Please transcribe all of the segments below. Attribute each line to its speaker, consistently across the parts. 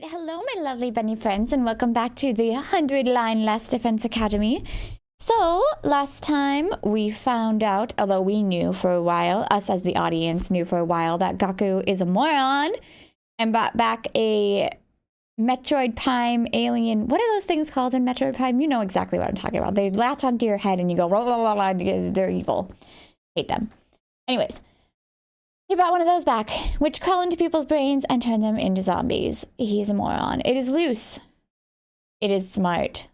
Speaker 1: Hello, my lovely bunny friends, and welcome back to the 100-line Last Defense Academy. So, last time we found out, although we knew for a while, us as the audience knew for a while, that Gaku is a moron and brought back a Metroid Prime alien. What are those things called in Metroid Prime? You know exactly what I'm talking about. They latch onto your head and you go, blah, blah, blah, blah, they're evil. Hate them. Anyways. He brought one of those back, which crawl into people's brains and turn them into zombies. He's a moron. It is loose. It is smart.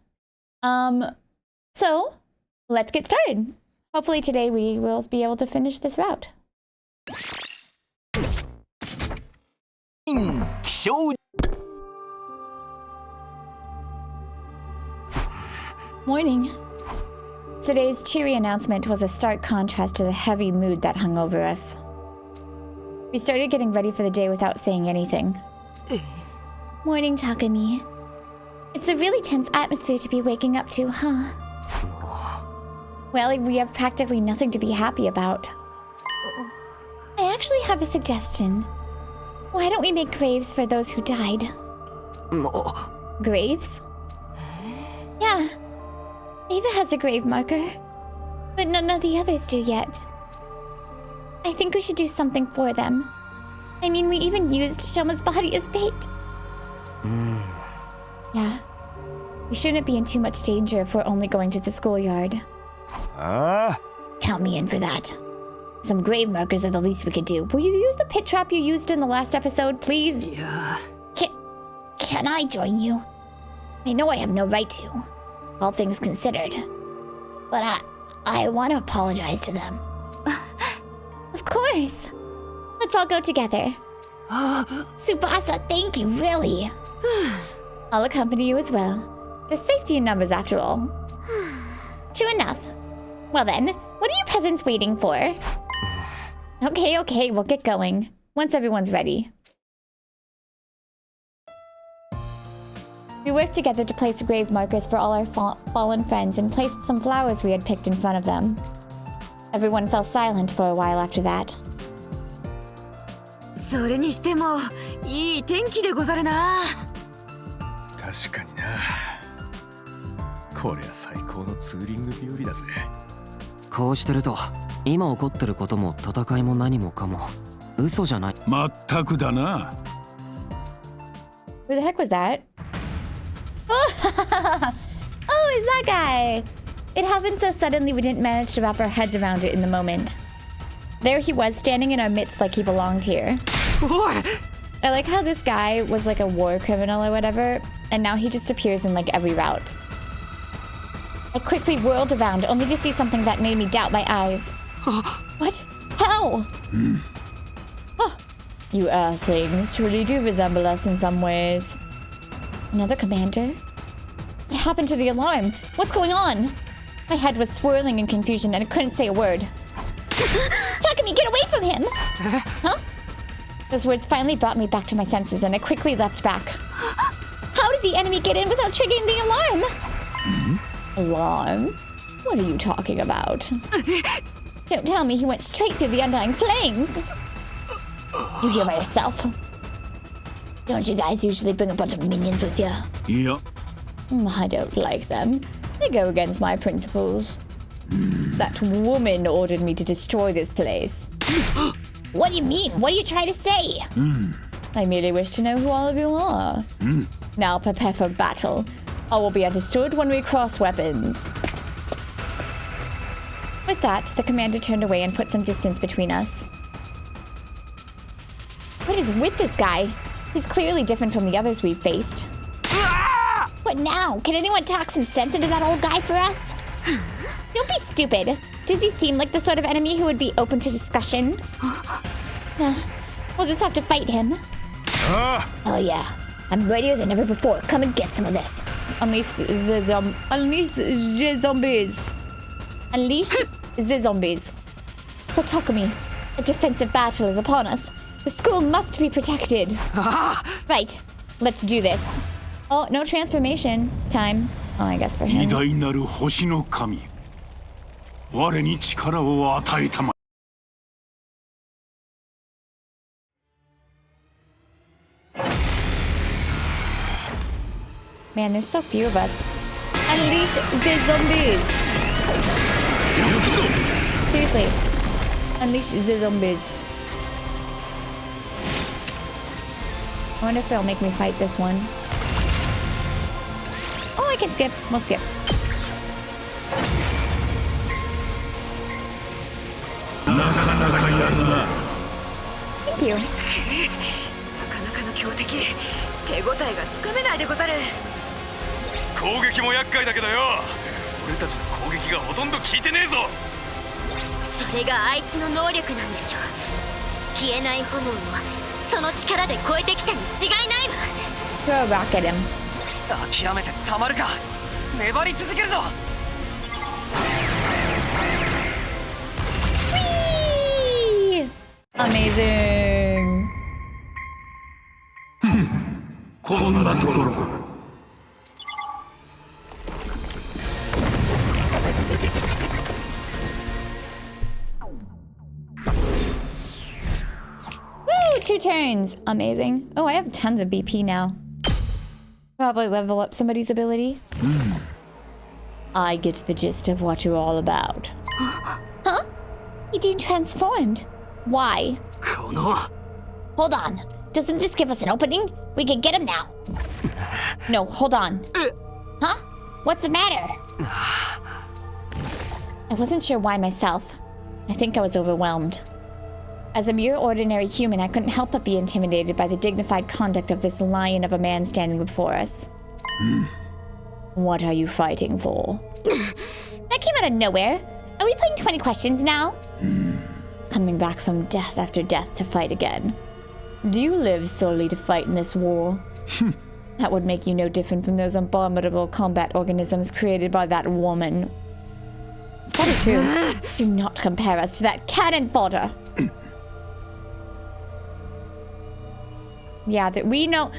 Speaker 1: So, let's get started. Hopefully today we will be able to finish this route. Morning. Today's cheery announcement was a stark contrast to the heavy mood that hung over us. We started getting ready for the day without saying anything. Morning, Takumi. It's a really tense atmosphere to be waking up to, huh? Well, we have practically nothing to be happy about. I actually have a suggestion. Why don't we make graves for those who died? Graves? Yeah. Ava has a grave marker, but none of the others do yet. I think we should do something for them. I mean, we even used Shoma's body as bait. Yeah. We shouldn't be in too much danger if we're only going to the schoolyard. Count me in for that. Some grave markers are the least we could do. Will you use the pit trap you used in the last episode, please?
Speaker 2: Yeah.
Speaker 1: Can I join you? I know I have no right to, all things considered. But I want to apologize to them. Of course. Let's all go together. Tsubasa, thank you, really. I'll accompany you as well. There's safety in numbers after all. True enough. Well then, what are you peasants waiting for? Okay, we'll get going. Once everyone's ready. We worked together to place grave markers for all our fallen friends and placed some flowers we had picked in front of them. Everyone fell silent for a while after that.
Speaker 2: それにしてもいい天気でござるな。
Speaker 3: 確かにな。こりゃ最高のツーリング日和だぜ。
Speaker 4: こうしてると今起こってることも戦いも何もかも嘘じゃない。
Speaker 3: 全くだな。
Speaker 1: Who the heck was that? Oh, it's that guy. It happened so suddenly we didn't manage to wrap our heads around it in the moment. There he was, standing in our midst like he belonged here. I like how this guy was like a war criminal or whatever, and now he just appears in like every route. I quickly whirled around, only to see something that made me doubt my eyes. What? How? Oh, you Earthlings truly do resemble us in some ways. Another commander? What happened to the alarm? What's going on? My head was swirling in confusion and I couldn't say a word. Takumi, get away from him! Huh? Those words finally brought me back to my senses and I quickly leapt back. How did the enemy get in without triggering the alarm? Alarm? What are you talking about? Don't tell me he went straight through the undying flames. You hear by yourself. Don't you guys usually bring a bunch of minions with you?
Speaker 3: Yeah.
Speaker 1: I don't like them. They go against my principles. That woman ordered me to destroy this place. What do you mean? What are you trying to say? I merely wish to know who all of you are. Now prepare for battle. All will be understood when we cross weapons. With that, the commander turned away and put some distance between us. What is with this guy? He's clearly different from the others we've faced. What now? Can anyone talk some sense into that old guy for us? Don't be stupid. Does he seem like the sort of enemy who would be open to discussion? We'll just have to fight him. Oh yeah. I'm readier than ever before. Come and get some of this. Unleash the zombies. Unleash the zombies. So Takumi, a defensive battle is upon us. The school must be protected. Right. Let's do this. Oh, no transformation time. Oh, I guess for him.
Speaker 3: 偉大なる星の神。我に力を与えたま。
Speaker 1: Man, there's so few of us. Unleash the zombies. Seriously. Unleash the zombies. I wonder if they'll make me fight this one. Oh, I can skip. We'll skip. Thank you.
Speaker 2: なかなかの強敵、手応えがつかめないでござる。
Speaker 3: 攻撃も厄介だけどよ。俺たちの攻撃がほとんど効いてねえぞ。
Speaker 5: それがあいつの能力なんでしょう。消えない炎をその力で超えてきたに違いないわ。
Speaker 1: Throw a rock at him.
Speaker 4: 諦めてたまるか。粘り続けるぞ。
Speaker 1: Whee! Amazing.
Speaker 6: こんなところか。
Speaker 1: Woo! 2 turns. Amazing. Oh, I have tons of BP now. Probably level up somebody's ability. I get the gist of what you're all about. Huh? He de-transformed. Why?
Speaker 4: この
Speaker 1: Hold on. Doesn't this give us an opening? We can get him now. No, hold on. Huh? What's the matter? I wasn't sure why myself. I think I was overwhelmed. As a mere ordinary human, I couldn't help but be intimidated by the dignified conduct of this lion of a man standing before us. What are you fighting for? That came out of nowhere. Are we playing 20 questions now? Coming back from death after death to fight again. Do you live solely to fight in this war? That would make you no different from those abominable combat organisms created by that woman. It's probably true. Do not compare us to that cannon fodder. Yeah, that we know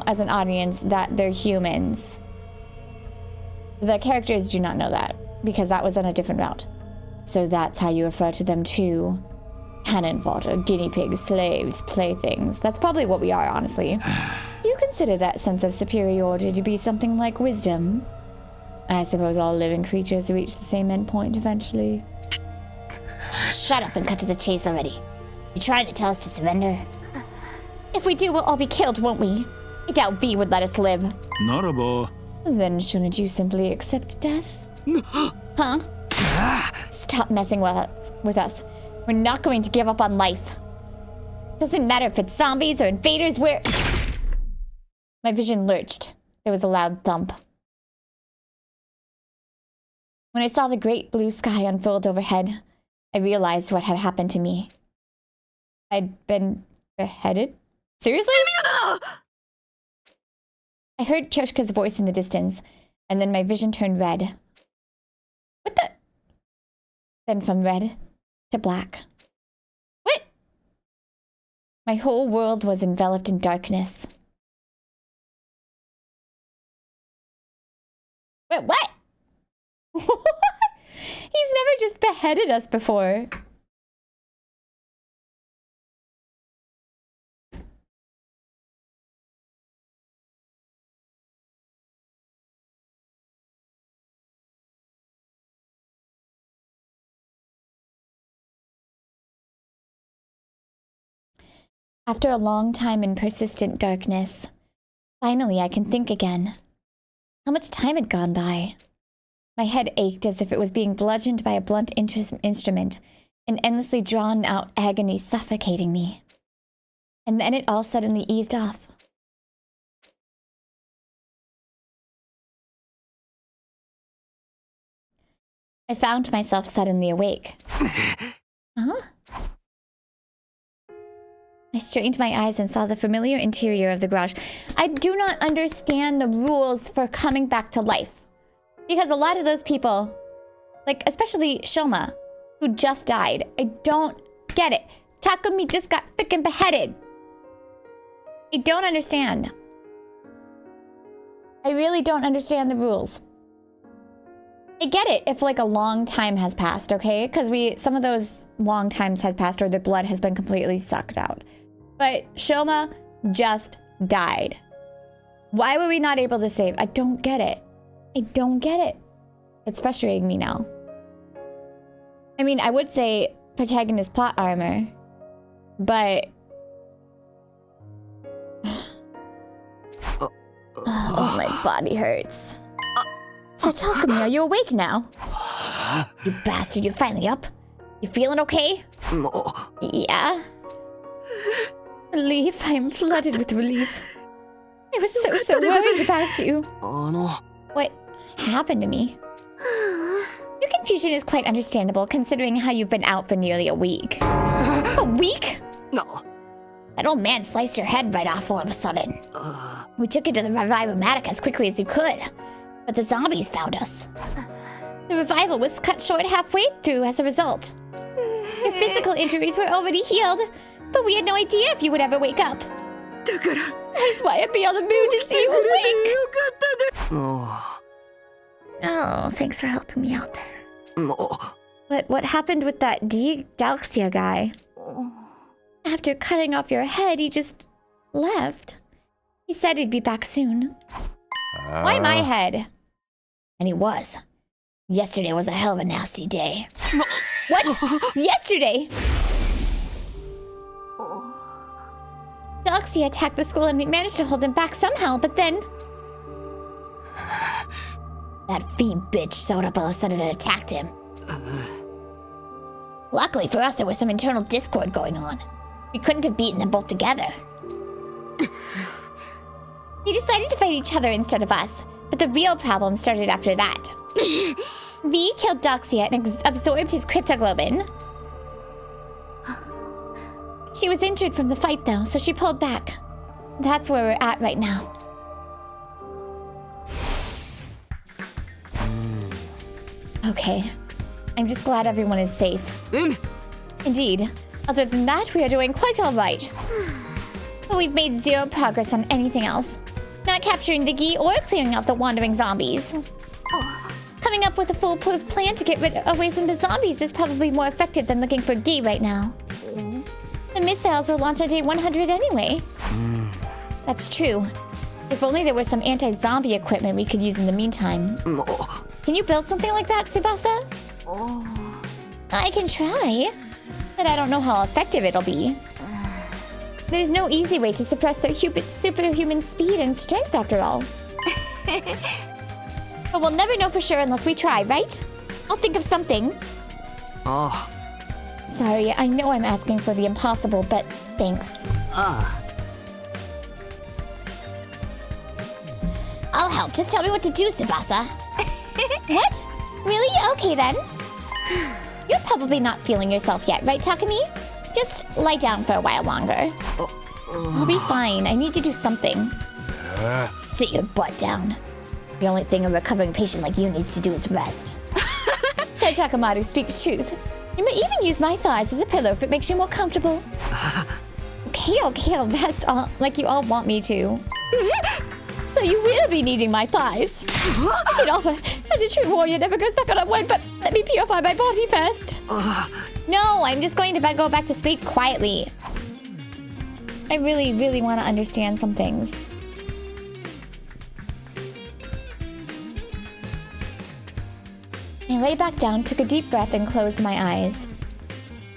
Speaker 1: as an audience that they're humans. The characters do not know that because that was on a different route. So that's how you refer to them too. Cannon fodder, guinea pigs, slaves, playthings. That's probably what we are, honestly. Do you consider that sense of superiority to be something like wisdom? I suppose all living creatures reach the same endpoint eventually. Shut up and cut to the chase already. You trying to tell us to surrender? If we do, we'll all be killed, won't we? I doubt V would let us live.
Speaker 6: ならば
Speaker 1: Then shouldn't you simply accept death? Huh? Stop messing with us. We're not going to give up on life. Doesn't matter if it's zombies or invaders, we're... My vision lurched. There was a loud thump. When I saw the great blue sky unfold overhead, I realized what had happened to me. I'd been beheaded? Seriously? I heard Kyoshka's voice in the distance, and then my vision turned red. What the? Then from red to black. What? My whole world was enveloped in darkness. Wait, what? He's never just beheaded us before. After a long time in persistent darkness, finally I can think again. How much time had gone by? My head ached as if it was being bludgeoned by a blunt instrument, an endlessly drawn-out agony suffocating me. And then it all suddenly eased off. I found myself suddenly awake. Huh? I strained my eyes and saw the familiar interior of the garage. I do not understand the rules for coming back to life. Because a lot of those people, like especially Shoma, who just died, I don't get it. Takumi just got freaking beheaded. I don't understand. I really don't understand the rules. I get it if like a long time has passed, okay? Because some of those long times has passed or the blood has been completely sucked out. But Shoma just died. Why were we not able to save? I don't get it. I don't get it. It's frustrating me now. I mean, I would say protagonist plot armor, but... Oh, my body hurts. So Takumi, are you awake now? You bastard, you're finally up? You feeling okay?
Speaker 4: No.
Speaker 1: Yeah. Relief, I am flooded with relief. I was so worried about you. What happened to me? Your confusion is quite understandable considering how you've been out for nearly a week. A week?
Speaker 4: No.
Speaker 1: That old man sliced your head right off all of a sudden. We took you to the Revivomatic as quickly as you could, but the zombies found us. The revival was cut short halfway through as a result. Your physical injuries were already healed, but we had no idea if you would ever wake up. That is why I'd be on the moon to see you awake. Oh, thanks for helping me out there.
Speaker 4: No.
Speaker 1: But what happened with that Dalxia guy? After cutting off your head, he just left. He said he'd be back soon. Why my head? And he was. Yesterday was a hell of a nasty day. What? Yesterday? Dalxia attacked the school and we managed to hold him back somehow, but then... That fiend bitch showed up all of a sudden and attacked him. Luckily for us, there was some internal discord going on. We couldn't have beaten them both together. We decided to fight each other instead of us, but the real problem started after that. V killed Dalxia and absorbed his cryptoglobin. She was injured from the fight though, so she pulled back. That's where we're at right now. Okay. I'm just glad everyone is safe. Indeed. Other than that, we are doing quite all right. But we've made zero progress on anything else. Not capturing the Gi or clearing out the wandering zombies. Coming up with a foolproof plan to get away from the zombies is probably more effective than looking for Gi right now. The missiles will launch on day 100 anyway. That's true. If only there was some anti-zombie equipment we could use in the meantime. Can you build something like that, Tsubasa? I can try, but I don't know how effective it'll be. There's no easy way to suppress their superhuman speed and strength after all. But we'll never know for sure unless we try, right? I'll think of something. Sorry, I know I'm asking for the impossible, but thanks. I'll help. Just tell me what to do, Tsubasa. What? Really? Okay then. You're probably not feeling yourself yet, right, Takumi? Just lie down for a while longer. I'll be fine. I need to do something. Sit your butt down. The only thing a recovering patient like you needs to do is rest. Said Takamaru speaks truth. You may even use my thighs as a pillow if it makes you more comfortable. Okay, I'll rest like you all want me to. So you will be needing my thighs. I did offer, as a true warrior never goes back on a word, but let me purify my body first. No, I'm just going to go back to sleep quietly. I really, really want to understand some things. I lay back down, took a deep breath, and closed my eyes.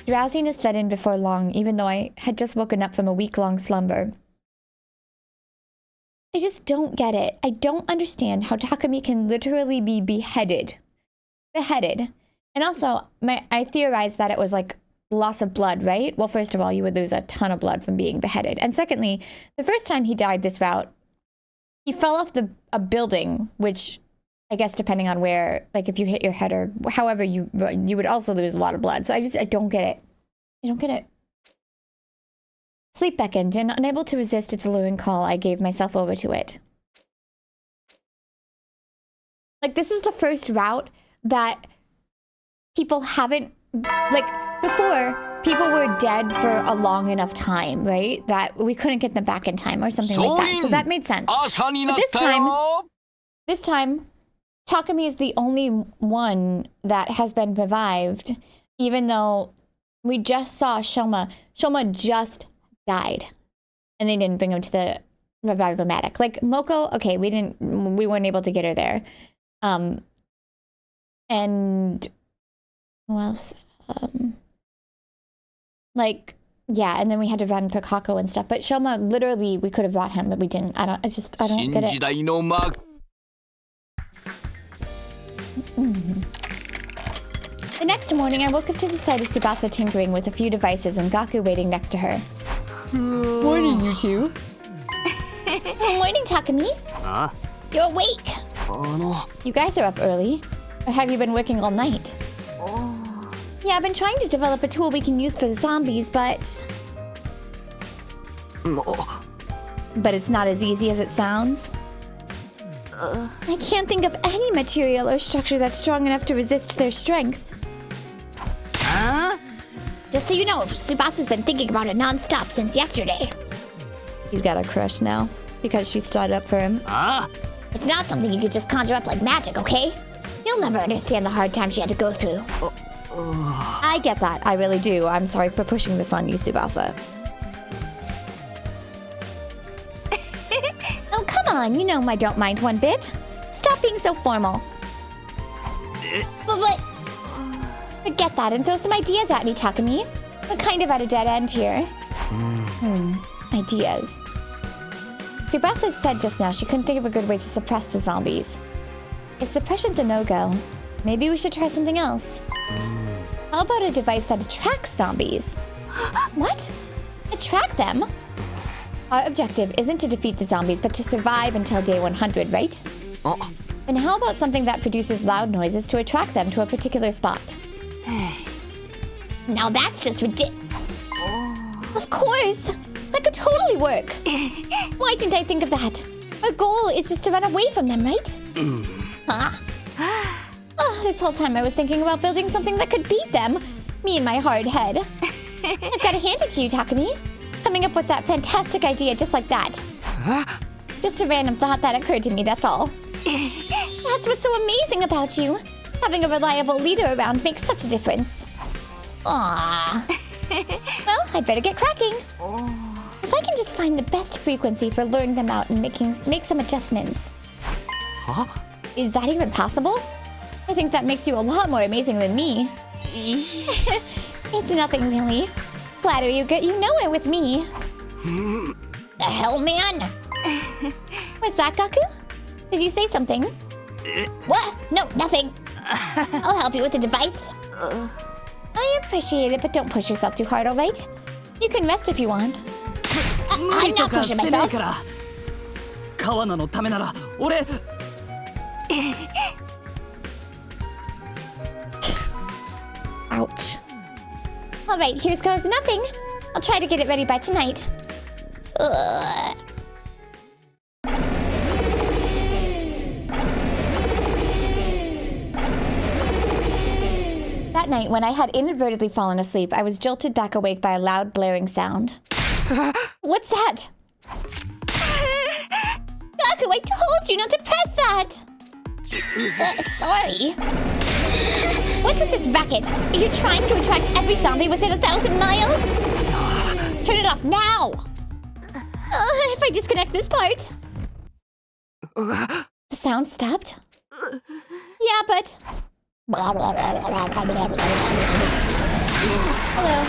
Speaker 1: Drowsiness set in before long, even though I had just woken up from a week-long slumber. I just don't get it. I don't understand how Takumi can literally be beheaded. Beheaded. And also, I theorized that it was like loss of blood, right? Well, first of all, you would lose a ton of blood from being beheaded. And secondly, the first time he died this route, he fell off a building, which I guess depending on where, like if you hit your head or however you would also lose a lot of blood. So I don't get it. I don't get it. Sleep beckoned, and unable to resist its alluring call, I gave myself over to it. Like, this is the first route that people haven't, like, before, people were dead for a long enough time, right? That we couldn't get them back in time or something like that. So that made sense. But this time, Takumi is the only one that has been revived, even though we just saw Shoma. Shoma just died, and they didn't bring him to the dramatic. Like Moko, okay, we weren't able to get her there. And who else? Like, yeah, and then we had to run for Kako and stuff. But Shoma, literally, we could have brought him, but we didn't. I don't get it. The next morning, I woke up to the sight of Tsubasa tinkering with a few devices and Gaku waiting next to her. Morning, you two. Oh, morning, Takumi. You're awake. You guys are up early. Or have you been working all night? Yeah, I've been trying to develop a tool we can use for the zombies, but it's not as easy as it sounds. I can't think of any material or structure that's strong enough to resist their strength. Just so you know, Tsubasa's been thinking about it non-stop since yesterday. He's got a crush now because she stood up for him. It's not something you could just conjure up like magic, okay? You'll never understand the hard time she had to go through. I get that. I really do. I'm sorry for pushing this on you, Tsubasa. Oh, come on. You know I don't mind one bit. Stop being so formal. But forget that and throw some ideas at me, Takumi. We're kind of at a dead end here. Ideas. Tsubasa said just now she couldn't think of a good way to suppress the zombies. If suppression's a no-go, maybe we should try something else. How about a device that attracts zombies? What? Attract them? Our objective isn't to defeat the zombies, but to survive until day 100, right? And how about something that produces loud noises to attract them to a particular spot? Now that's just ridiculous. Of course! That could totally work! Why didn't I think of that? Our goal is just to run away from them, right? This whole time I was thinking about building something that could beat them. Me and my hard head. I've got to hand it to you, Takumi. Coming up with that fantastic idea just like that. Just a random thought that occurred to me, that's all. That's what's so amazing about you. Having a reliable leader around makes such a difference. Aww. Well, I'd better get cracking. If I can just find the best frequency for luring them out and make some adjustments. Is that even possible? I think that makes you a lot more amazing than me. It's nothing really. Flatter you know it with me. The hell, man? What's that, Gaku? Did you say something? What? No, nothing. I'll help you with the device. I appreciate it, but don't push yourself too hard, alright? You can rest if you want. I'm not pushing myself. Ouch. Alright, here's goes to nothing. I'll try to get it ready by tonight. Ugh. That night, when I had inadvertently fallen asleep, I was jolted back awake by a loud, blaring sound. What's that? Gaku, I told you not to press that! Sorry. What's with this racket? Are you trying to attract every zombie within 1,000 miles? Turn it off now! If I disconnect this part... The sound stopped? Yeah, but... Hello.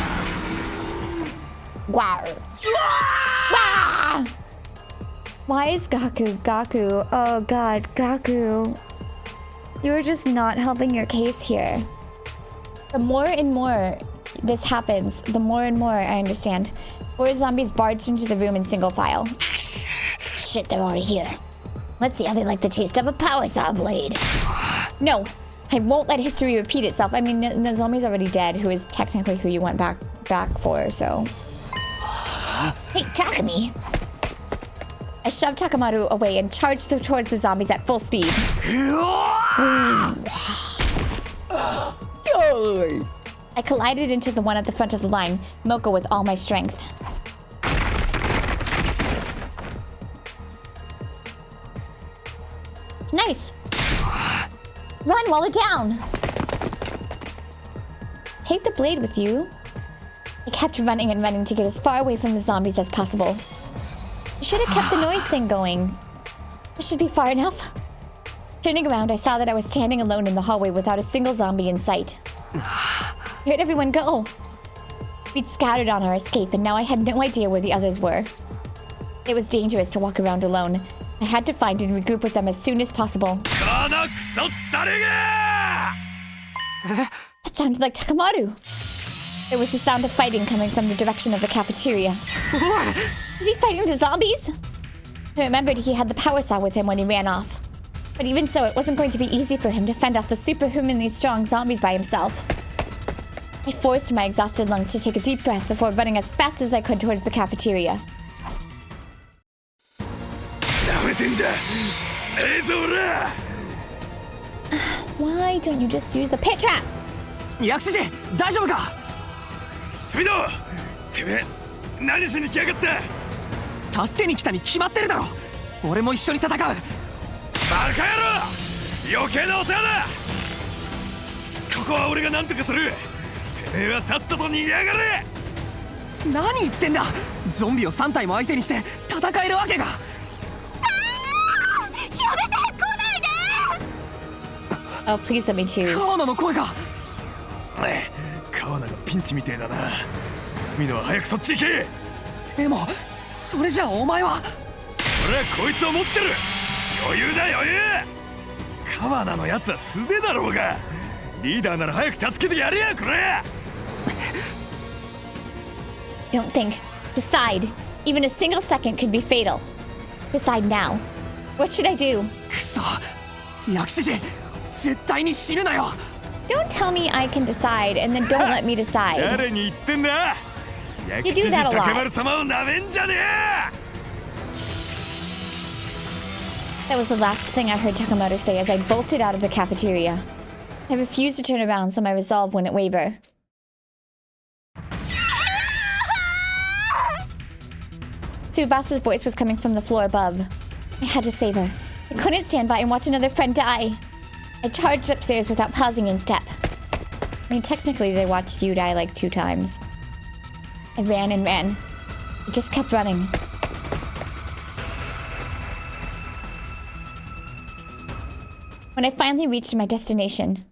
Speaker 1: Wow. Wow. Why is Gaku? Oh god, Gaku. You're just not helping your case here. The more and more this happens, the more and more I understand. 4 zombies barged into the room in single file. Shit, they're already here. Let's see how they like the taste of a power saw blade. No, I won't let history repeat itself. I mean, the zombie's already dead, who is technically who you went back for, so... Hey, Takumi! I shoved Takamaru away and charged towards the zombies at full speed. I collided into the one at the front of the line, Moko with all my strength. Nice! Run while we're down! Take the blade with you. I kept running and running to get as far away from the zombies as possible. should have kept the noise thing going. This should be far enough. Turning around, I saw that I was standing alone in the hallway without a single zombie in sight. Where'd everyone go? We'd scattered on our escape, and now I had no idea where the others were. It was dangerous to walk around alone. I had to find and regroup with them as soon as possible. That sounded like Takamaru. There was the sound of fighting coming from the direction of the cafeteria. Is he fighting the zombies? I remembered he had the power saw with him when he ran off. But even so, it wasn't going to be easy for him to fend off the superhumanly strong zombies by himself. I forced my exhausted lungs to take a deep breath before running as fast as I could towards the cafeteria. Why don't you just use the pit trap?
Speaker 4: 薬師寺大丈夫か。
Speaker 3: スピードてめえ何しに来やがった
Speaker 4: 助けに来たに決まってるだろ。俺も一緒に戦う。バカ
Speaker 3: 野郎余計なお世話だここは俺が何とかするてめえはさっさと逃げやがれ
Speaker 4: 何言ってんだ。ゾンビを3体も相手にして戦えるわけが。
Speaker 1: Oh, please let me choose.
Speaker 4: 川野の声が。
Speaker 3: 川名がピンチみてえだなスミノは早くそっち行け
Speaker 4: でもそれじゃお前は
Speaker 3: 俺はこいつを持ってる余裕だ余裕川名のやつは素手だろうがリーダーなら早く助けてやれやこれ
Speaker 1: Don't think. Decide. Even a single second could be fatal. Decide now. What should I do?
Speaker 4: くそ薬師寺絶対に死ぬなよ
Speaker 1: Don't tell me I can decide and then don't let me decide.
Speaker 3: 誰に言ってんだ
Speaker 1: You do that a lot.
Speaker 3: 竹丸様をなめんじゃねえ
Speaker 1: That was the last thing I heard Takamaru say as I bolted out of the cafeteria. I refused to turn around, so my resolve wouldn't waver. Tsubasa's voice was coming from the floor above. I had to save her. I couldn't stand by and watch another friend die. I charged upstairs without pausing in step. I mean, technically they watched you die like 2 times. I ran and ran. I just kept running. When I finally reached my destination,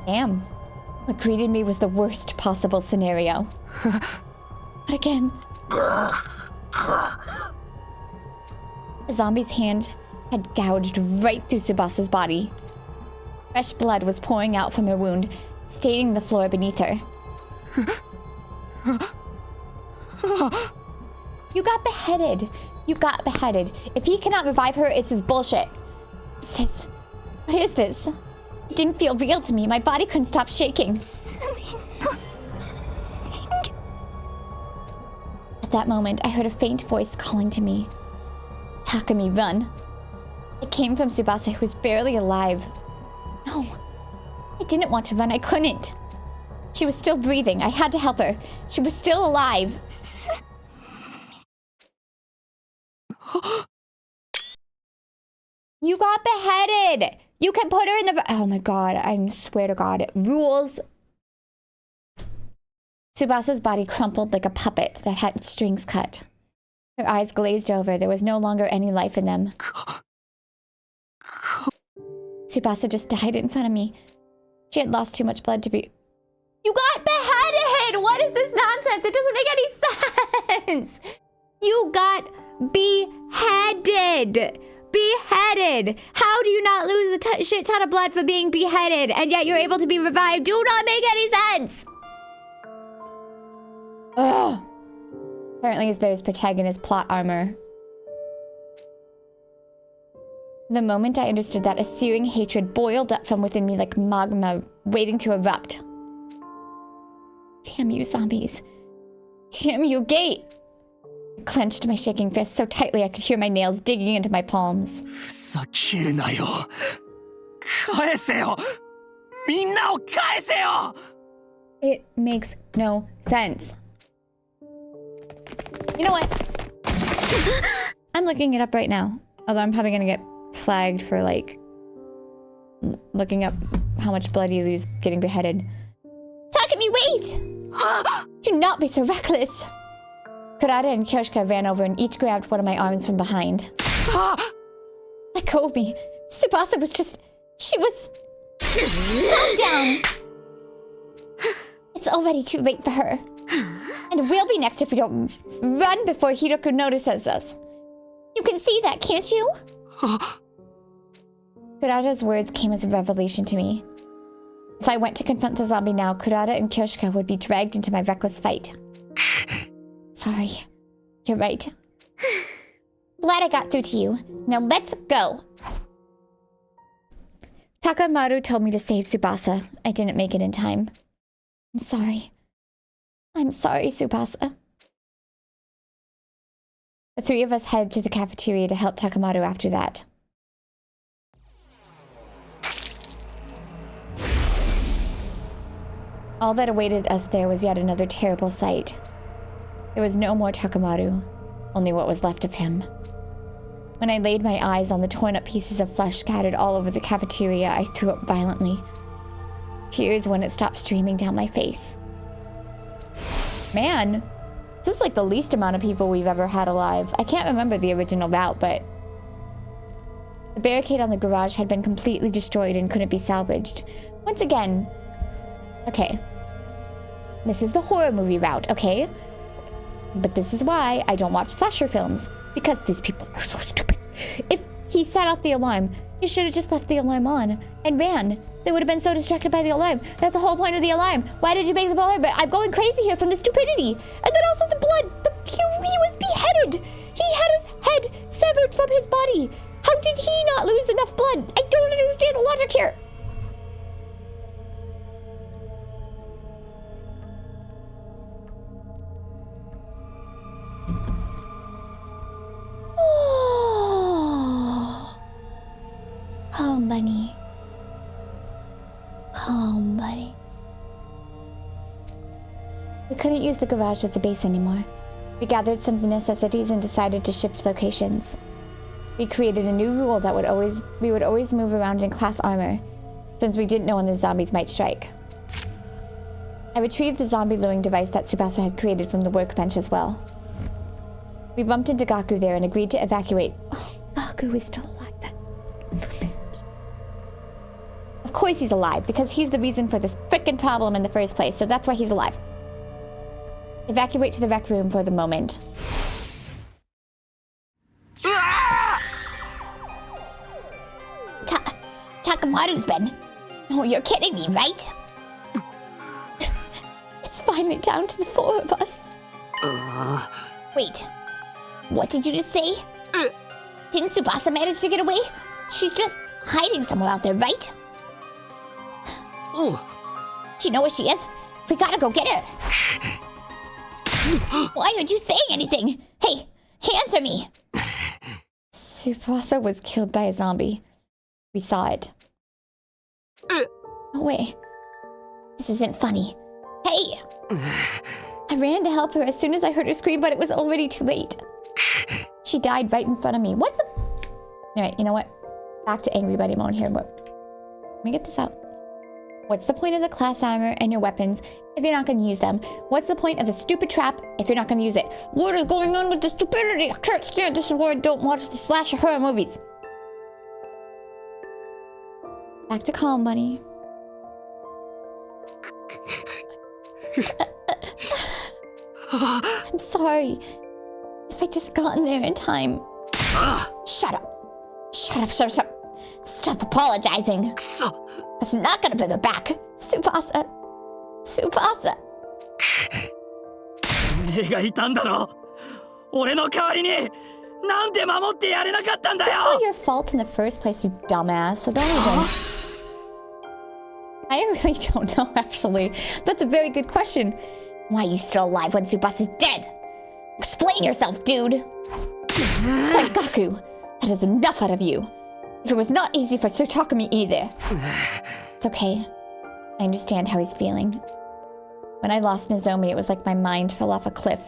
Speaker 1: damn. What greeted me was the worst possible scenario. But again, the zombie's hand had gouged right through Tsubasa's body. Fresh blood was pouring out from her wound, staining the floor beneath her. You got beheaded. You got beheaded. If he cannot revive her, it's his bullshit. What is this? It didn't feel real to me. My body couldn't stop shaking. At that moment, I heard a faint voice calling to me. Takumi, run. It came from Tsubasa, who was barely alive. No, I didn't want to run. I couldn't. She was still breathing. I had to help her. She was still alive. You got beheaded. You can put her in the... Oh my god, I swear to god. Rules. Tsubasa's body crumpled like a puppet that had its strings cut. Her eyes glazed over. There was no longer any life in them. Tsubasa just died in front of me. She had lost too much blood to be... You got beheaded! What is this nonsense? It doesn't make any sense! You got beheaded! Beheaded! How do you not lose a shit ton of blood for being beheaded, and yet you're able to be revived? Do not make any sense! Ugh. Apparently there's protagonist plot armor. The moment I understood that, a searing hatred boiled up from within me like magma waiting to erupt. Damn you, zombies. Damn you, gate! I clenched my shaking fist so tightly I could hear my nails digging into my palms.
Speaker 4: ふざけるなよ。返せよ。みんなを返せよ。
Speaker 1: It makes no sense. You know what? I'm looking it up right now. Although I'm probably gonna get flagged for, like, looking up how much blood you lose getting beheaded. Takumi, wait! Do not be so reckless. Kurata and Kyoshika ran over and each grabbed one of my arms from behind. Let go of me. Tsubasa was just... She was... Calm down! It's already too late for her. And we'll be next if we don't run before Hiroku notices us. You can see that, can't you? Kurata's words came as a revelation to me. If I went to confront the zombie now, Kurata and Kyoshika would be dragged into my reckless fight. Sorry. You're right. Glad I got through to you. Now let's go. Takamaru told me to save Tsubasa. I didn't make it in time. I'm sorry. I'm sorry, Tsubasa. The three of us headed to the cafeteria to help Takamaru after that. All that awaited us there was yet another terrible sight. There was no more Takamaru, only what was left of him. When I laid my eyes on the torn up pieces of flesh scattered all over the cafeteria, I threw up violently. Tears wouldn't stop streaming down my face. Man, this is like the least amount of people we've ever had alive. I can't remember the original route, but... The barricade on the garage had been completely destroyed and couldn't be salvaged. Once again... Okay. This is the horror movie route, okay? But this is why I don't watch slasher films. Because these people are so stupid. If he set off the alarm, he should have just left the alarm on and ran. They would have been so distracted by the alarm. That's the whole point of the alarm. Why did you make the alarm? I'm going crazy here from the stupidity. And then also the blood. He was beheaded. He had his head severed from his body. How did he not lose enough blood? I don't understand the logic here. Calm, bunny. Calm, bunny. We couldn't use the garage as a base anymore. We gathered some necessities and decided to shift locations. We created a new rule that we would always move around in class armor, since we didn't know when the zombies might strike. I retrieved the zombie luring device that Tsubasa had created from the workbench as well. We bumped into Gaku there and agreed to evacuate. Oh, Gaku is still alive. Of course he's alive, because he's the reason for this frickin' problem in the first place, so that's why he's alive. Evacuate to the rec room for the moment. Takamaru's been... Oh, you're kidding me, right? It's finally down to the four of us. Wait, what did you just say? Didn't Tsubasa manage to get away? She's just hiding somewhere out there, right? Do you know where she is? We gotta go get her. Why aren't you saying anything? Hey, answer me. Tsubasa was killed by a zombie. We saw it. No way. This isn't funny. Hey! I ran to help her as soon as I heard her scream, but it was already too late. She died right in front of me. What the... Alright, you know what? Back to angry buddy mode here, but... Let me get this out. What's the point of the class armor and your weapons if you're not going to use them? What's the point of the stupid trap if you're not going to use it? What is going on with the stupidity? I can't stand this. Is why I don't watch the slasher horror movies. Back to calm, buddy. I'm sorry. If I'd just gotten there in time. Shut up. Shut up. Stop apologizing. That's not gonna bring her back. Tsubasa.
Speaker 7: 俺がいたんだろ。俺の代わりになんで守ってやれなかったんだよ。
Speaker 1: It's not your fault in the first place, you dumbass. So don't even. I really don't know, actually. That's a very good question. Why are you still alive when Tsubasa's dead? Explain yourself, dude. Sengaku, that is enough out of you. If it was not easy for Sir Takumi either. It's okay. I understand how he's feeling. When I lost Nozomi, it was like my mind fell off a cliff.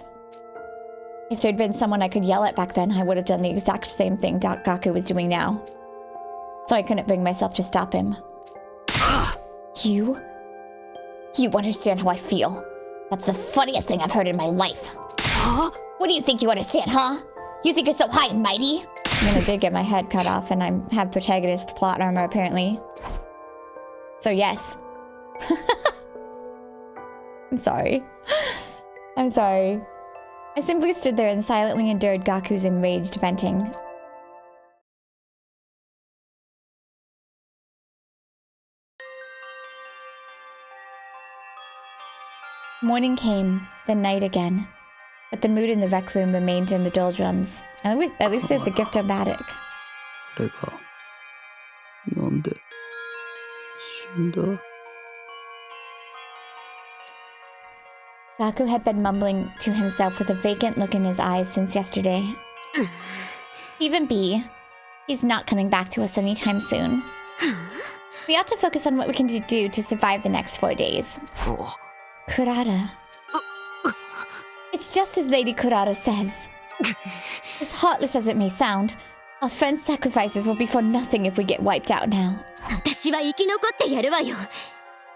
Speaker 1: If there'd been someone I could yell at back then, I would have done the exact same thing Gaku was doing now. So I couldn't bring myself to stop him. You You understand how I feel. That's the funniest thing I've heard in my life. Huh? What do you think you understand, huh? You think you're so high and mighty? I mean, I did get my head cut off and I have protagonist plot armor, apparently. So yes. I'm sorry. I'm sorry. I simply stood there and silently endured Gaku's enraged venting. Morning came, then night again. But the mood in the rec room remained in the doldrums. At least at the giftomatic.
Speaker 7: 俺がなんで死んだ
Speaker 1: Gaku had been mumbling to himself with a vacant look in his eyes since yesterday. Even B, he's not coming back to us anytime soon. We ought to focus on what we can do to survive the next 4 days.
Speaker 4: Oh.
Speaker 1: Kurata. It's just as Lady Kurata says. As heartless as it may sound, our friends' sacrifices will be for nothing if we get wiped out now.
Speaker 5: 私は生き残ってやるわよ。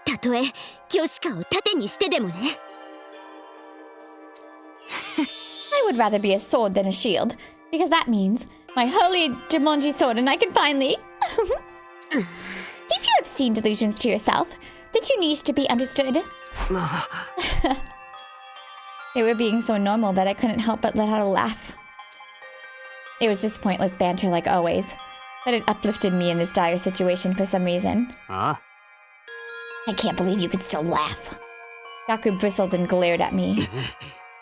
Speaker 5: たとえ教師家を盾にしてでもね。
Speaker 1: I would rather be a sword than a shield, because that means my holy Jumonji sword and I can finally... Keep your obscene delusions to yourself. They're too niche to be understood. They were being so normal that I couldn't help but let out a laugh. It was just pointless banter like always, but it uplifted me in this dire situation for some reason.
Speaker 4: Huh?
Speaker 1: I can't believe you could still laugh. Gaku bristled and glared at me.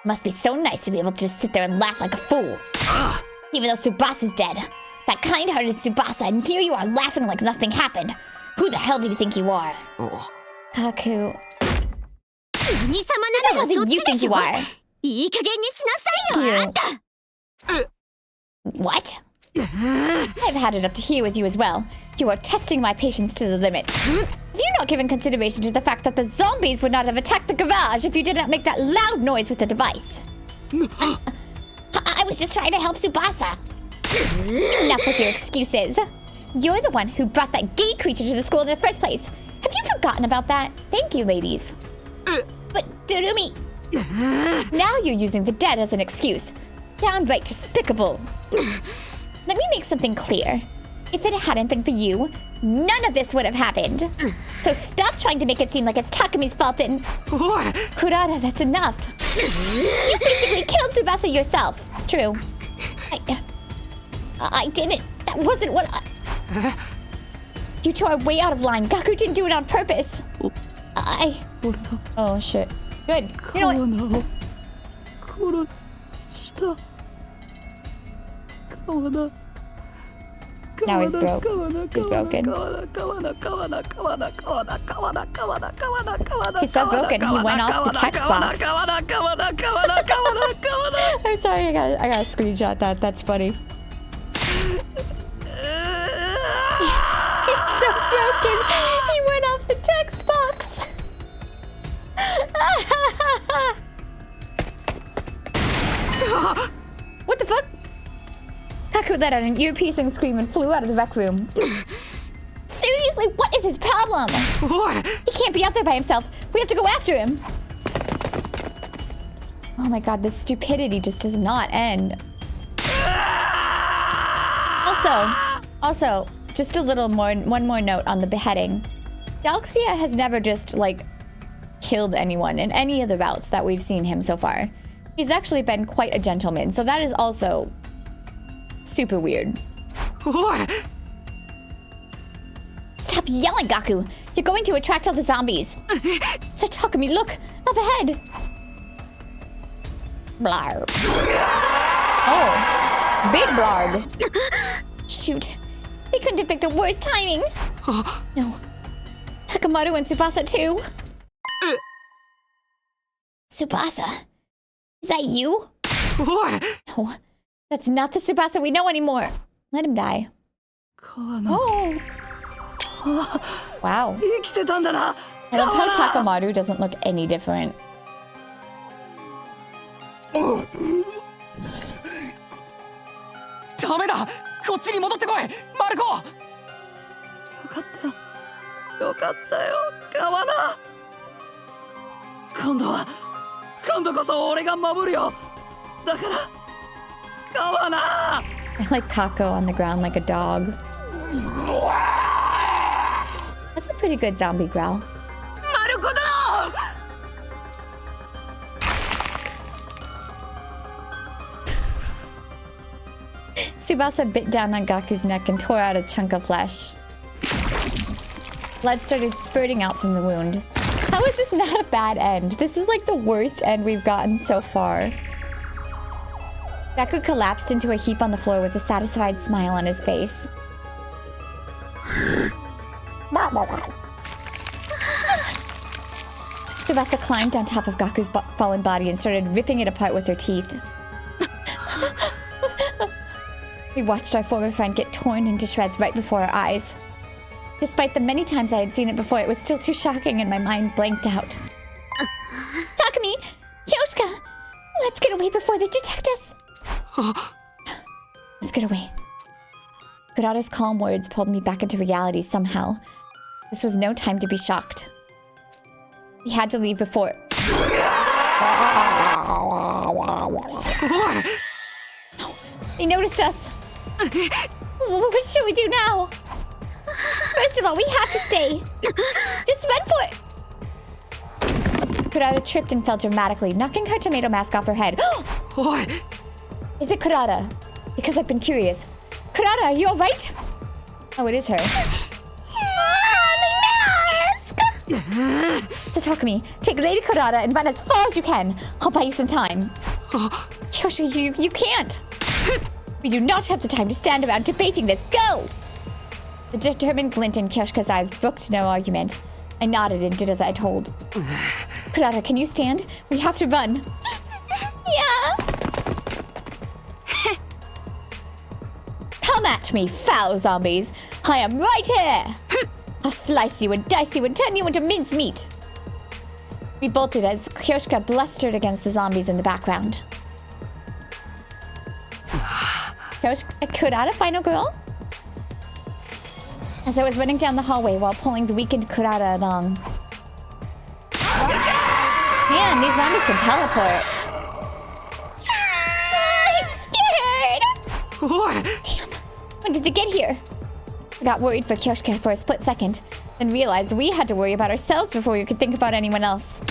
Speaker 1: Must be so nice to be able to just sit there and laugh like a fool. Even though Tsubasa's dead. That kind-hearted Tsubasa, and here you are laughing like nothing happened. Who the hell do you think you are?
Speaker 4: Oh.
Speaker 1: Gaku.
Speaker 5: 何様
Speaker 1: Who
Speaker 5: なの
Speaker 1: the
Speaker 5: は
Speaker 1: hell
Speaker 5: そっ
Speaker 1: do you
Speaker 5: ちで
Speaker 1: think
Speaker 5: し
Speaker 1: you
Speaker 5: ょ。
Speaker 1: are?
Speaker 5: いい加減にしなさいよ、あんた。
Speaker 1: What? I've had it up to here with you as well. You are testing my patience to the limit. Have you not given consideration to the fact that the zombies would not have attacked the garage if you did not make that loud noise with the device? I was just trying to help Tsubasa. Enough with your excuses. You're the one who brought that gay creature to the school in the first place. Have you forgotten about that? Thank you, ladies. But Durumi... Now you're using the dead as an excuse. Downright despicable. Let me make something clear. If it hadn't been for you, none of this would have happened. So stop trying to make it seem like it's Takumi's fault and... Kurata, that's enough. You basically killed Tsubasa yourself. True. I didn't. That wasn't what I... You two are way out of line. Gaku didn't do it on purpose. Oh, shit. Good. You know what? Now he's broke. He's broken. He's so broken, he went off the text box. I'm sorry, I gotta screenshot that. That's funny. He's so broken, he went off the text box. What the fuck? Gaku let out an ear-piercing scream and flew out of the rec room. Seriously, what is his problem? He can't be out there by himself. We have to go after him. Oh my god, this stupidity just does not end. Also, just a little more, one more note on the beheading. Galaxia has never just, like, killed anyone in any of the routes that we've seen him so far. He's actually been quite a gentleman, so that is also super weird. Stop yelling, Gaku! You're going to attract all the zombies. So Takumi, look! Up ahead! Blarb. Oh. Big blarb. Shoot. They couldn't have picked a worse timing. No. Takamaru and Tsubasa too. Tsubasa? Is that you? No. That's not the Tsubasa we know anymore. Let him die. Oh. Wow. I love how Takamaru doesn't look any different.
Speaker 7: ダメだこっちに戻ってこいマルコよかったよ川名今度こそ俺が守るよ。だから川な。
Speaker 1: I like Kako on the ground like a dog. That's a pretty good zombie growl.
Speaker 2: マルコ殿。
Speaker 1: Tsubasa bit down on Gaku's neck and tore out a chunk of flesh. Blood started spurting out from the wound. How is this not a bad end? This is like the worst end we've gotten so far. Gaku collapsed into a heap on the floor with a satisfied smile on his face. Tsubasa climbed on top of Gaku's fallen body and started ripping it apart with her teeth. We watched our former friend get torn into shreds right before our eyes. Despite the many times I had seen it before, it was still too shocking and my mind blanked out. Takumi! Kyoshka! Let's get away before they detect us! Let's get away. Kurata's calm words pulled me back into reality somehow. This was no time to be shocked. We had to leave before... They noticed us! What should we do now? First of all, we have to stay. Just run for it. Kurata tripped and fell dramatically, knocking her tomato mask off her head. Is it Kurata? Because I've been curious. Kurata, are you alright? Oh, it is her. My mask! So Takumi, take Lady Kurata and run as far as you can. I'll buy you some time. Kyoshi, you can't. We do not have the time to stand around debating this. Go! The determined glint in Kyoshika's eyes brooked no argument. I nodded and did as I told. Kurata, can you stand? We have to run. Yeah! Come at me, foul zombies! I am right here! I'll slice you and dice you and turn you into mincemeat! We bolted as Kyoshika blustered against the zombies in the background. Kurata, final girl? As I was running down the hallway while pulling the weakened Kurata along. Man, these zombies can teleport. I'm scared! Damn, when did they get here? I got worried for Kyoshika for a split second, then realized we had to worry about ourselves before we could think about anyone else.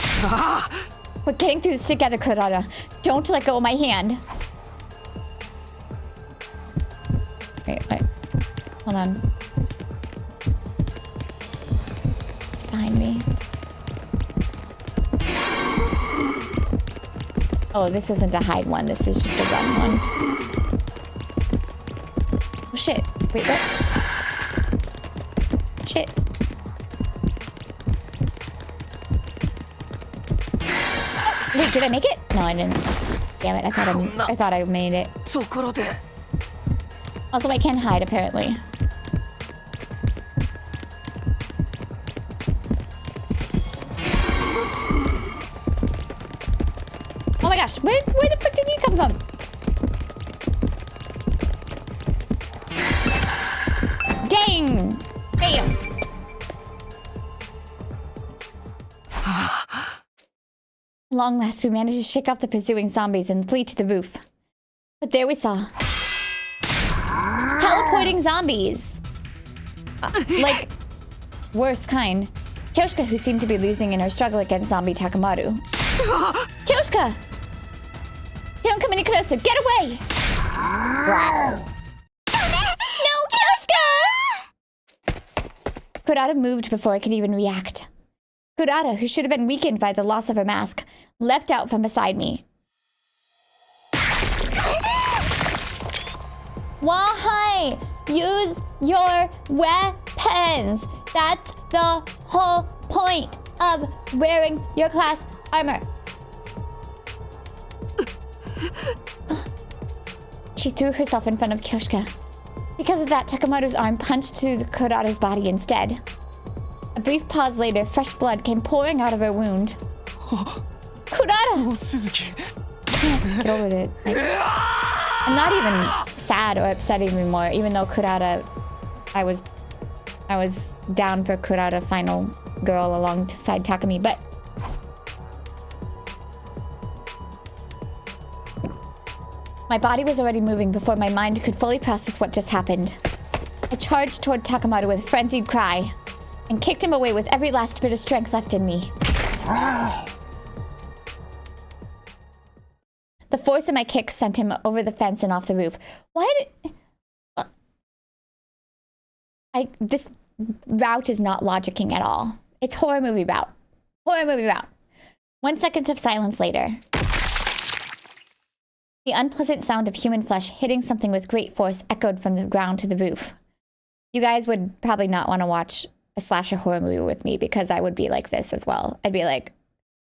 Speaker 1: We're getting through this together, Kurata. Don't let go of my hand. Wait. Hold on. It's behind me. Oh, this isn't a hide one. This is just a run one. Oh, shit. Wait, what? Shit. Oh, wait, did I make it? No, I didn't. Damn it, I thought I made it. Also, I can hide, apparently. Oh my gosh, where the fuck did you come from? Dang! Bam! Long last, we managed to shake off the pursuing zombies and flee to the roof. But there we saw... teleporting zombies! Like, worst kind. Kyoshika, who seemed to be losing in her struggle against zombie Takamaru. Kyoshika! Don't come any closer! Get away! No, Kyoshika! Kurata moved before I could even react. Kurata, who should have been weakened by the loss of her mask, leapt out from beside me. Why? Use your weapons! That's the whole point of wearing your class armor. She threw herself in front of Kyoshika. Because of that, Takamaru's arm punched through Kurata's body instead. A brief pause later, fresh blood came pouring out of her wound. Kurata! I can't get over it. I'm not even sad or upset anymore, even though Kurata... I was down for Kurata final girl alongside Takumi, but... My body was already moving before my mind could fully process what just happened. I charged toward Takemoto with a frenzied cry and kicked him away with every last bit of strength left in me. The force of my kick sent him over the fence and off the roof. This route is not logicking at all. It's horror movie route. Horror movie route. 1 second of silence later. The unpleasant sound of human flesh hitting something with great force echoed from the ground to the roof. You guys would probably not want to watch a slasher horror movie with me because I would be like this as well. I'd be like,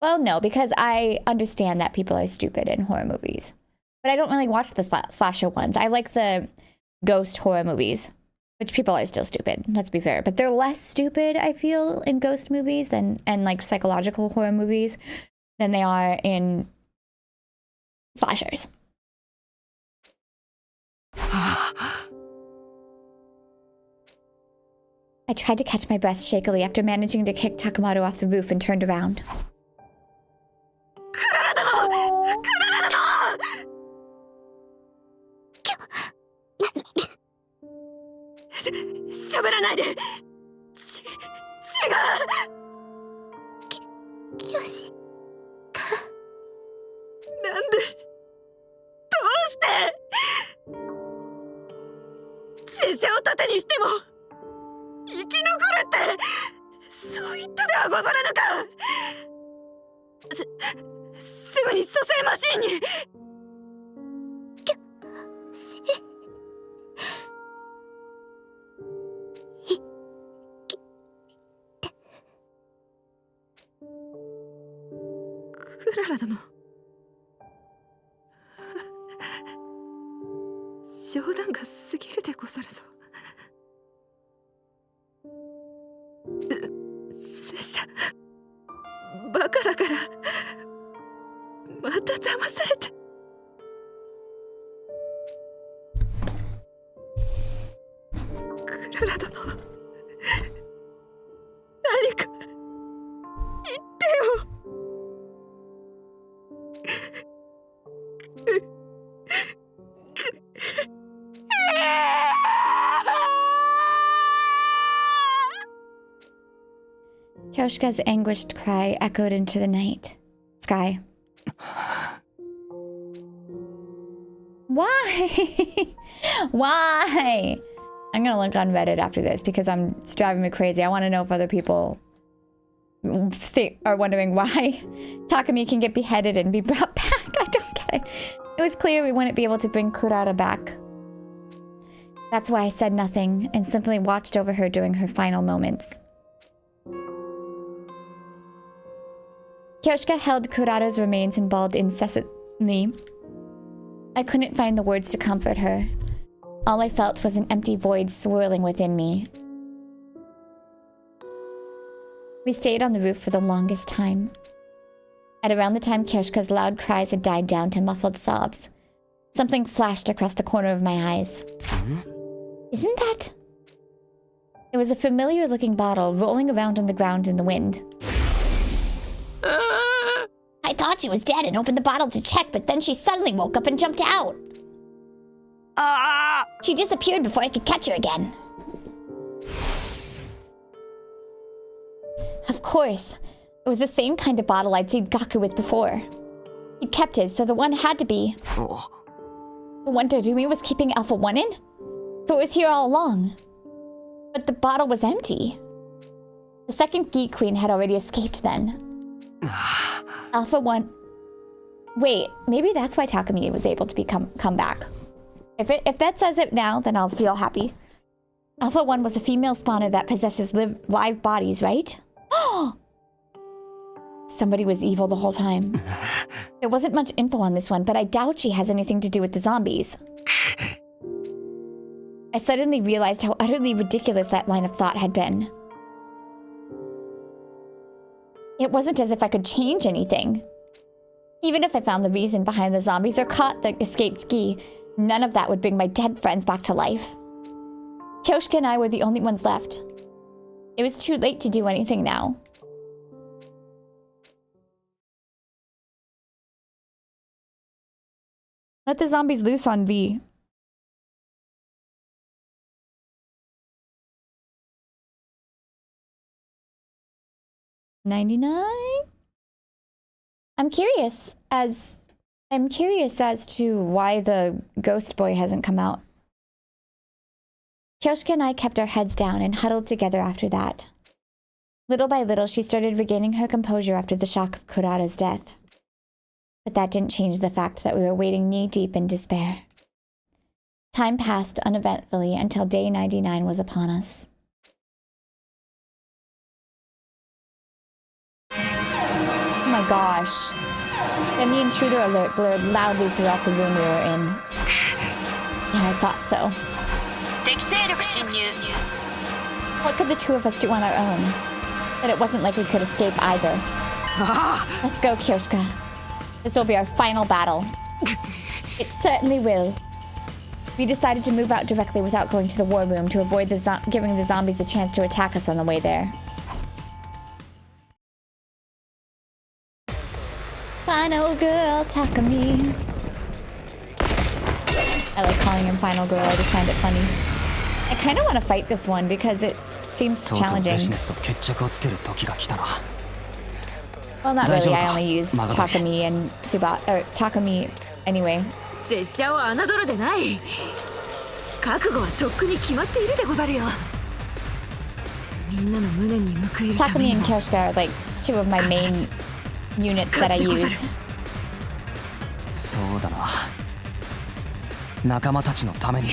Speaker 1: well, no, because I understand that people are stupid in horror movies. But I don't really watch the slasher ones. I like the ghost horror movies, which people are still stupid, let's be fair. But they're less stupid, I feel, in ghost movies and like psychological horror movies than they are in slashers. I tried to catch my breath shakily after managing to kick Takemoto off the roof and turned around. Oh.
Speaker 2: 喋らないで。違う。
Speaker 5: よし。
Speaker 2: なんで？どうして？拙者を盾にしても生き残るってそう言ったではござらぬか。すぐに蘇生マシーンに。クララ殿。冗談が過ぎるでござるぞ。拙者バカだからまた騙されて。クララ殿、何か言ってよ。
Speaker 1: Kyoshika's anguished cry echoed into the night sky. Why? Why? I'm gonna look on Reddit after this because it's driving me crazy. I want to know if other people are wondering why Takumi can get beheaded and be brought back. I don't get it. It was clear we wouldn't be able to bring Kurata back. That's why I said nothing and simply watched over her during her final moments. Kyoshika held Kurata's remains and bawled incessantly. I couldn't find the words to comfort her. All I felt was an empty void swirling within me. We stayed on the roof for the longest time. At around the time Kyoshika's loud cries had died down to muffled sobs, something flashed across the corner of my eyes. Isn't that? It was a familiar-looking bottle rolling around on the ground in the wind. I thought she was dead and opened the bottle to check, but then she suddenly woke up and jumped out. She disappeared before I could catch her again. Of course. It was the same kind of bottle I'd seen Gaku with before. He'd kept his, so the one had to be...
Speaker 4: Oh.
Speaker 1: The one Takumi was keeping Alpha 1 in? So it was here all along. But the bottle was empty. The second Geek Queen had already escaped then. Alpha 1... Wait, maybe that's why Takumi was able to come back. If that says it now, then I'll feel happy. Alpha 1 was a female spawner that possesses live bodies, right? Somebody was evil the whole time. There wasn't much info on this one, but I doubt she has anything to do with the zombies. I suddenly realized how utterly ridiculous that line of thought had been. It wasn't as if I could change anything. Even if I found the reason behind the zombies or caught the escaped Gi, none of that would bring my dead friends back to life. Kyoshika and I were the only ones left. It was too late to do anything now. Let the zombies loose on V. $99? I'm curious as to why the ghost boy hasn't come out. Kyoshka and I kept our heads down and huddled together after that. Little by little, she started regaining her composure after the shock of Kurata's death. But that didn't change the fact that we were wading knee-deep in despair. Time passed uneventfully until day 99 was upon us. Oh my gosh. Then the intruder alert blared loudly throughout the room we were in. Yeah, I thought so. What could the two of us do on our own? But it wasn't like we could escape either. Let's go, Kyoshka. This will be our final battle. It certainly will. We decided to move out directly without going to the war room to avoid giving the zombies a chance to attack us on the way there. Final girl, Takumi. I like calling him final girl, I just find it funny. I kind of want to fight this one because it seems challenging. Well, not really, I only use Takumi and Takumi anyway.
Speaker 2: 拙者を侮るでない。覚悟はとっくに決まっているでござるよ。みんなの無念に報いるために
Speaker 1: Takumi and Kyoshka are like two of my main units that I use.
Speaker 4: そうだな。仲間たちのために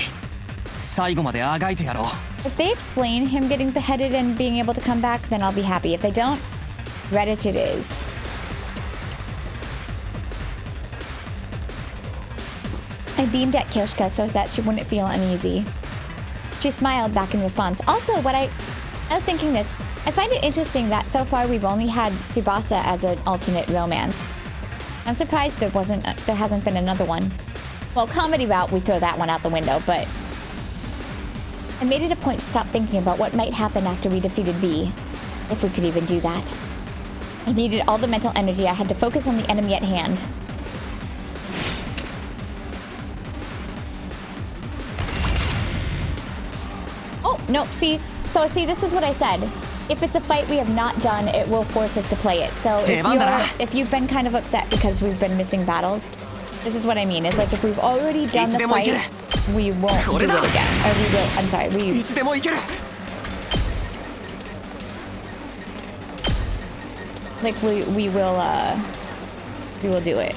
Speaker 4: 最後まであがいてやろう。
Speaker 1: If they explain him getting beheaded and being able to come back, then I'll be happy. If they don't, Reddit it is. I beamed at Kyoshka so that she wouldn't feel uneasy. She smiled back in response. Also, I was thinking this. I find it interesting that so far we've only had Tsubasa as an alternate romance. I'm surprised there hasn't been another one. Well, comedy route, we throw that one out the window, but I made it a point to stop thinking about what might happen after we defeated V, if we could even do that. I needed all the mental energy I had to focus on the enemy at hand. Oh, nope, see, this is what I said. If it's a fight we have not done, it will force us to play it. So if you've been kind of upset because we've been missing battles, this is what I mean. It's like if we've already done the fight, we won't do it again. Or we will, I'm sorry, we will do it.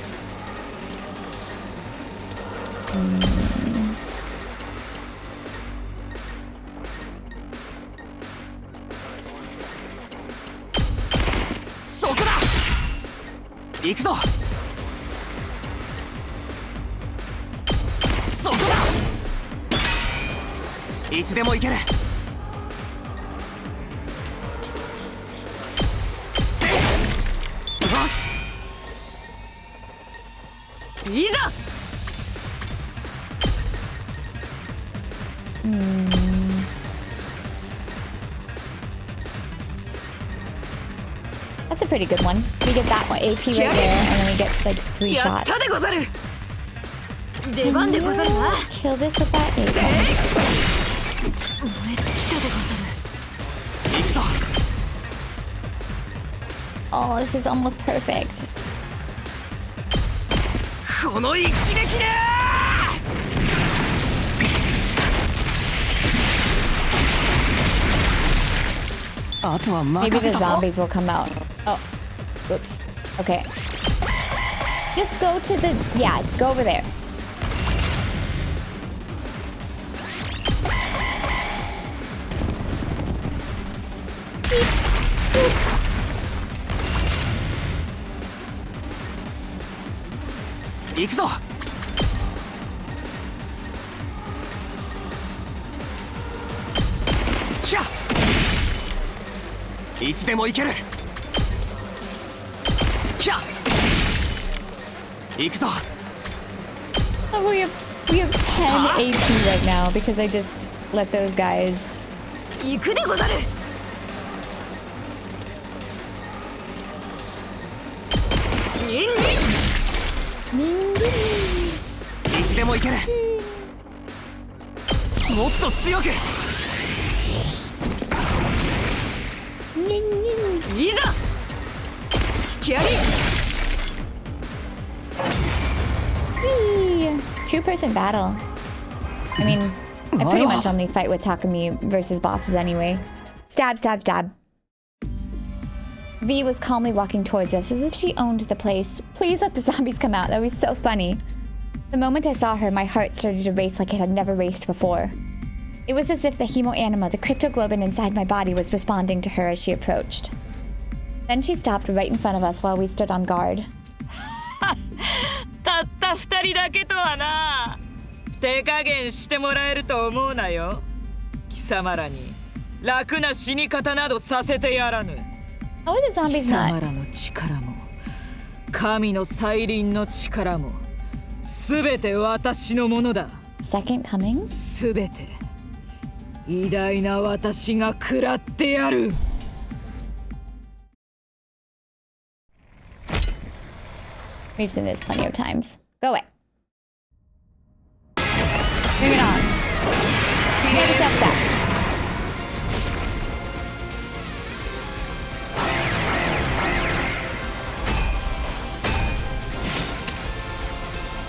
Speaker 1: That's a pretty good one. We get that one AP right there, and then we get like 3 shots. Kill this with that AP. Oh, this is almost perfect. Maybe the zombies will come out. Oh, whoops. Okay. Just go to the... Yeah, go over there. Oh, we have 10 AP right now because I just let those guys.
Speaker 4: いける。もっと強く。
Speaker 2: いざ突きやり。
Speaker 1: Two-person battle. I mean, I pretty much only fight with Takumi versus bosses anyway. Stab, stab, stab. V was calmly walking towards us as if she owned the place. Please let the zombies come out. That was so funny. The moment I saw her, my heart started to race like it had never raced before. It was as if the hemoanima, the cryptoglobin inside my body, was responding to her as she approached. Then she stopped right in front of us while we stood on guard.
Speaker 2: たった2人だけとはな。手加減してもらえると思うなよ。貴様らに楽な死に方などさせてやらぬ。
Speaker 1: How are the
Speaker 2: 貴
Speaker 1: zombies
Speaker 2: 様
Speaker 1: not?
Speaker 2: らの力も神の再臨の力もすべて私のものだ。
Speaker 1: Second coming?
Speaker 2: すべて偉大な私が食らってやる。
Speaker 1: We've seen this plenty of times. Go away. Bring it on. Maybe step, step.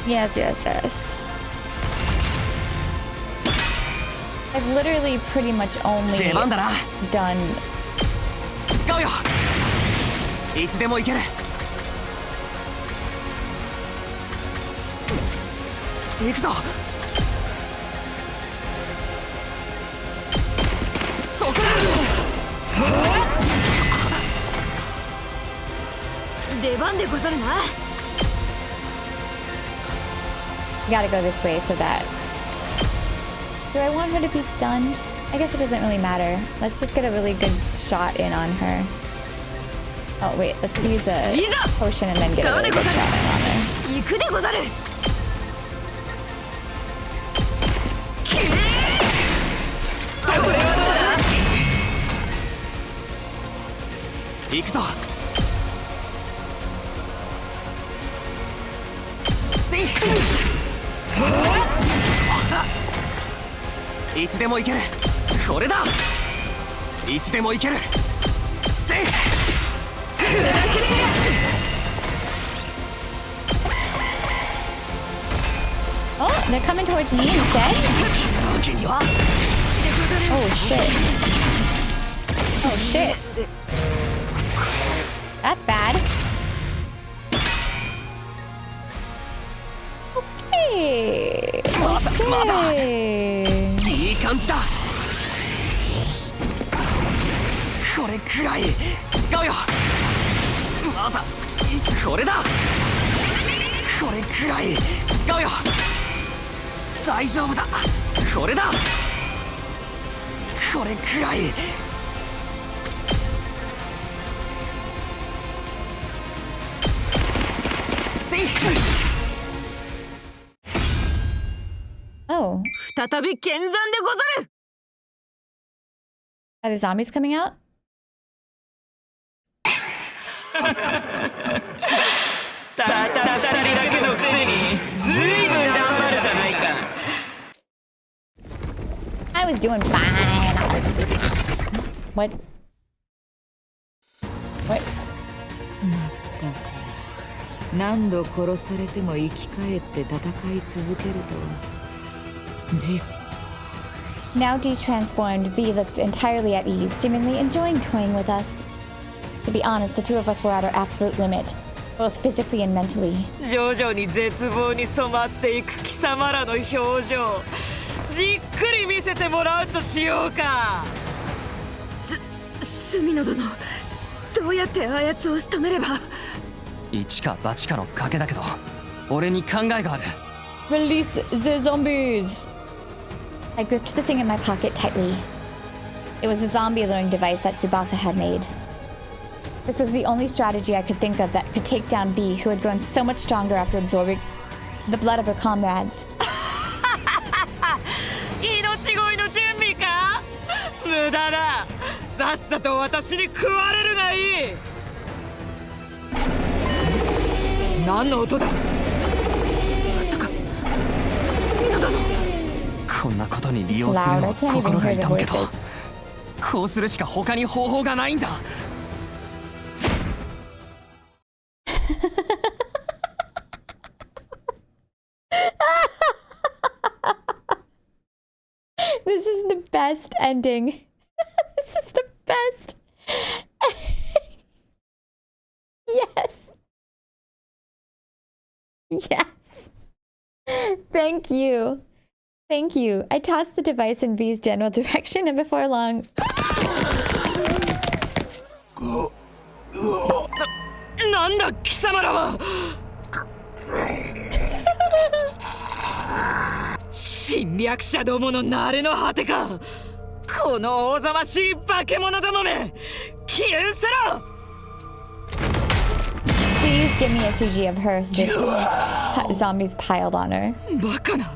Speaker 1: Yes, yes, yes. I've literally pretty much only
Speaker 4: 出番だな。
Speaker 1: done
Speaker 4: 使うよ。いつでもいける。行くぞ。そこだ。
Speaker 2: 出番でござるな。
Speaker 1: gotta go this way so that... Do I want her to be stunned? I guess it doesn't really matter. Let's just get a really good shot in on her. Oh wait, let's use a potion and then get a really good shot in on her.
Speaker 2: 行くでござる。これはどうだ。
Speaker 4: 行くぞ。いつでもいける。これだ。いつでもいける。せい。
Speaker 1: Oh, they're coming towards me instead? Oh shit. Oh shit. That's bad. Okay. Okay.
Speaker 4: いい感じだ。これくらい使うよ。またこれだ。これくらい使うよ。大丈夫だ。これだ。これくらい。
Speaker 1: Oh.
Speaker 2: 再び剣山でござる。
Speaker 1: Are the zombies coming out?
Speaker 2: たった2人だけのくせにずいぶん頑張るじゃないか。
Speaker 1: I was doing fine. I was... What? What?
Speaker 2: 何度殺されても生き返って戦い続けるとは。
Speaker 1: Now detransformed, V looked entirely at ease, seemingly enjoying toying with us. To be honest, the two of us were at our absolute limit, both physically and mentally.
Speaker 2: 徐々に絶望に染まっていく貴様らの表情、じっくり見せてもらうとしようか。隅野殿、どうやってあやつを仕留めれば。
Speaker 4: 一か八かの賭けだけど、俺に考えがある。
Speaker 1: Release the zombies! I gripped the thing in my pocket tightly. It was the zombie luring device that Tsubasa had made. This was the only strategy I could think of that could take down V, who had grown so much stronger after absorbing the blood of her comrades.
Speaker 2: 命乞いの準備か？無駄だ。さっさと私に食われるがいい。何の音だ？まさか
Speaker 4: こんなことに利
Speaker 1: It's
Speaker 4: 用する
Speaker 1: loud.
Speaker 4: の
Speaker 1: I
Speaker 4: は
Speaker 1: can't even
Speaker 4: 心が
Speaker 1: hear the
Speaker 4: 痛むけど
Speaker 1: voices.
Speaker 4: こうするしか他に方法がないんだ。
Speaker 1: This is the best ending. This is the best. Yes. Yes. Thank you. Thank you. I tossed the device in V's general direction, and before long...
Speaker 7: なんだ貴様らは。侵略者どもの慣れの果てか。この大ざましい化け物どもめ、消え失せろ。
Speaker 1: Please give me a CG of her just zombies piled on her.
Speaker 7: バカな。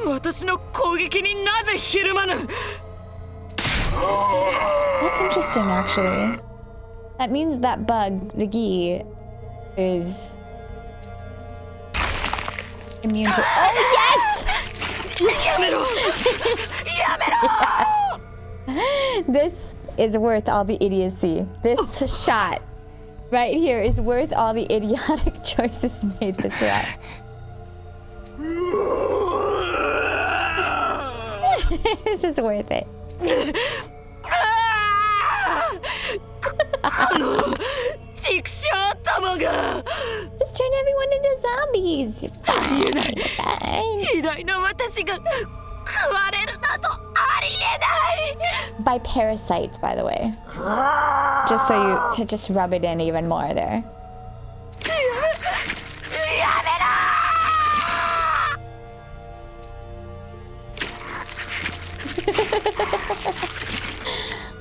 Speaker 7: 私の攻撃になぜひるまぬ。
Speaker 1: That's interesting, actually. That means that bug, the Gi, is immune to. Oh yes!
Speaker 7: やめろ。やめろ。
Speaker 1: This is worth all the idiocy. This shot right here is worth all the idiotic choices made this route. This is worth it.
Speaker 7: この畜生どもが。
Speaker 1: Just turn everyone into zombies. Fine, fine.
Speaker 7: 偉大な私が食われるなどありえない。
Speaker 1: By parasites, by the way. Just so you to just rub it in even more there.
Speaker 7: やめろ。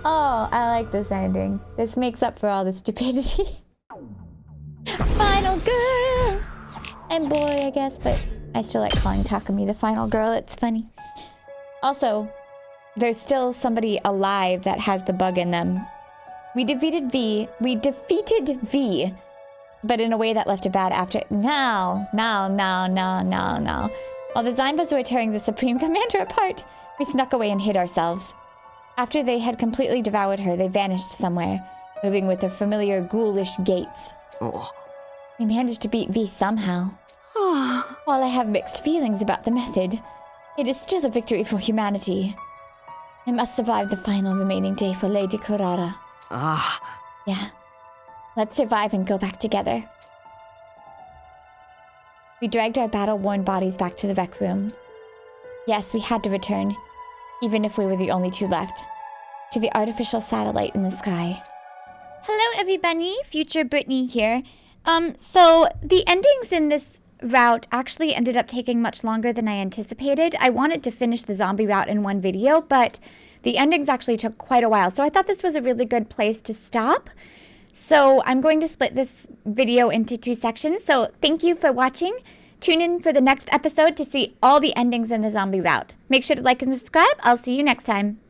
Speaker 1: Oh, I like this ending. This makes up for all the stupidity. Final girl! And boy, I guess, but I still like calling Takumi the final girl. It's funny. Also, there's still somebody alive that has the bug in them. We defeated V, but in a way that left a bad after. No. While the Zaimbas were tearing the Supreme Commander apart, we snuck away and hid ourselves. After they had completely devoured her, they vanished somewhere, moving with their familiar ghoulish gaits.
Speaker 4: Oh.
Speaker 1: We managed to beat V somehow. While I have mixed feelings about the method, it is still a victory for humanity. I must survive the final remaining day for Lady Kurara.
Speaker 4: Ah.
Speaker 1: Yeah. Let's survive and go back together. We dragged our battle-worn bodies back to the rec room. Yes, we had to return, even if we were the only two left, to the artificial satellite in the sky. Hello everybody, Future Brittany here. So the endings in this route actually ended up taking much longer than I anticipated. I wanted to finish the zombie route in one video, but the endings actually took quite a while. So I thought this was a really good place to stop. So I'm going to split this video into two sections. So thank you for watching. Tune in for the next episode to see all the endings in the zombie route. Make sure to like and subscribe. I'll see you next time.